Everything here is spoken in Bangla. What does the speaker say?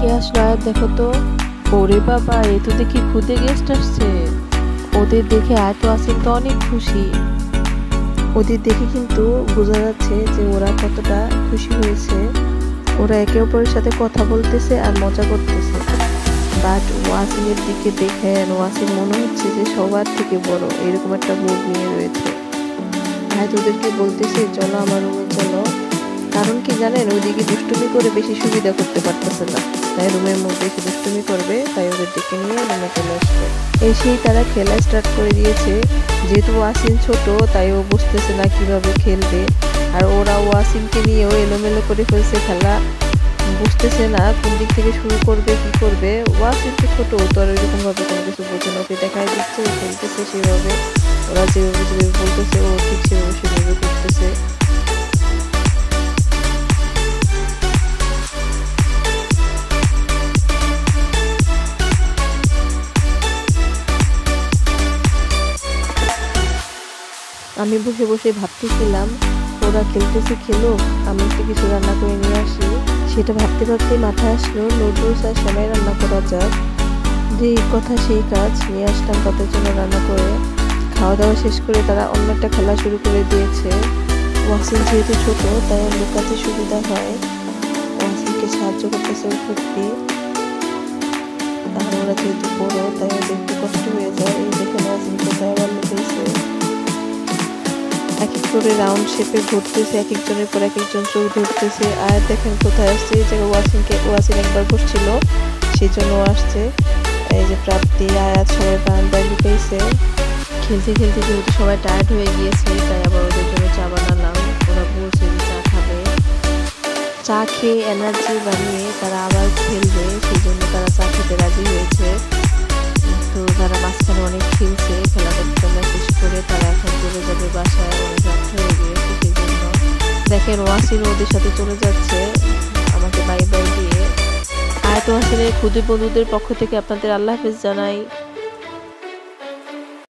কে আসলো আয়াত দেখো তো। ওরে বাবা, এ তো দেখি খুদে গেস্ট আসছে। ওদের দেখে আয়াত ওয়াসিম তো অনেক খুশি। ওদের দেখে কিন্তু বোঝা যাচ্ছে যে ওরা কতটা খুশি হয়েছে। ওরা একে অপরের সাথে কথা বলতেছে আর মজা করতেছে। বাট ওয়াসিমের দিকে দেখে ওয়াসিম মনে হচ্ছে যে সবার থেকে বড়, এরকম একটা মুড নিয়ে রয়েছে। আয়াত ওদেরকে বলতেছে চলো আমার রুমে চলো। কারণ কি জানেন, ওইদিকে দুষ্টুমি করে বেশি সুবিধা করতে পারতেছে না, তাই রুমের মধ্যে এসে দুষ্টুমি করবে, তাই ওদের ডেকে নিয়ে রুমে চলে আসবে। এসেই তারা খেলা স্টার্ট করে দিয়েছে। যেহেতু ওয়াসিম ছোট, তাই ও বুঝতেছে না কিভাবে খেলবে। আর ওরা ওয়াসিমকে নিয়েও এলোমেলো করে ফেলছে খেলা, বুঝতেছে না কোন দিক থেকে শুরু করবে কি করবে। ওয়াসিম তো ছোট, তো আর ওইরকম ভাবে কোনো কিছু বোঝে না, ওকে দেখাই দিচ্ছে, ও খেলতেছে সেভাবে। ওরা যেভাবে যেভাবে বলতেছে ও ঠিক সেভাবে করতেছে। আমি বসে বসে ভাবতেছিলাম ওরা খেলতেছে খেলুক, আমি একটু কিছু রান্না করে নিয়ে আসি। সেটা ভাবতে ভাবতে মাথায় আসলো নুডলস আর সেমাই রান্না করা যাক। যেই কথা সেই কাজ, নিয়ে আসলাম তাদের জন্য রান্না করে। খাওয়া দাওয়া শেষ করে তারা অন্য একটা খেলা শুরু করে দিয়েছে। ওয়াসিম যেহেতু ছোট, তাই ওর লুকাতে সুবিধা হয়। ওয়াসিমকে সাহায্য করতেছে ওর ফুপ্পি। আর ওরা যেহেতু বড়, তাই ওদের একটু কষ্ট হয়ে যায়। এই দেখে ওয়াসিম কোথায় আবার লুকিয়েছে। এক এক করে রাউন্ড শেপে ঘুরতেছে, এক একজনের পর এক একজন চোখ ধরতেছে। আর দেখেন কোথায় আসছে, এই জায়গায় ওয়াসিম একবার বসছিল, সেই জন্য আসছে। এই যে প্রাপ্তি, আয়াত সবাই বারান্দায় লুকিয়েছে। খেলতে খেলতে যেহেতু সবাই টায়ার্ড হয়ে গিয়েছে, তাই আবার ওদের জন্য চা বানালাম। ওরা বলছে যে চা খাবে। চা খেয়ে এনার্জি বানিয়ে তারা আবার খেলবে, সেই জন্য তারা চা খেতে রাজি হয়েছে। তো তারা মাঝখানে অনেক খেলছে, খেলা করতে শেষ করে তারা এখন চলে যাবে বাসায়, অনেক রাত হয়ে গিয়েছে। সেই জন্য দেখেন ওয়াসিম ওদের সাথে চলে যাচ্ছে আমাকে বাই বাই দিয়ে। আয়াত ওয়াসিমের ক্ষুদে বন্ধুদের পক্ষ থেকে আপনাদের আল্লাহ হাফেজ জানাই।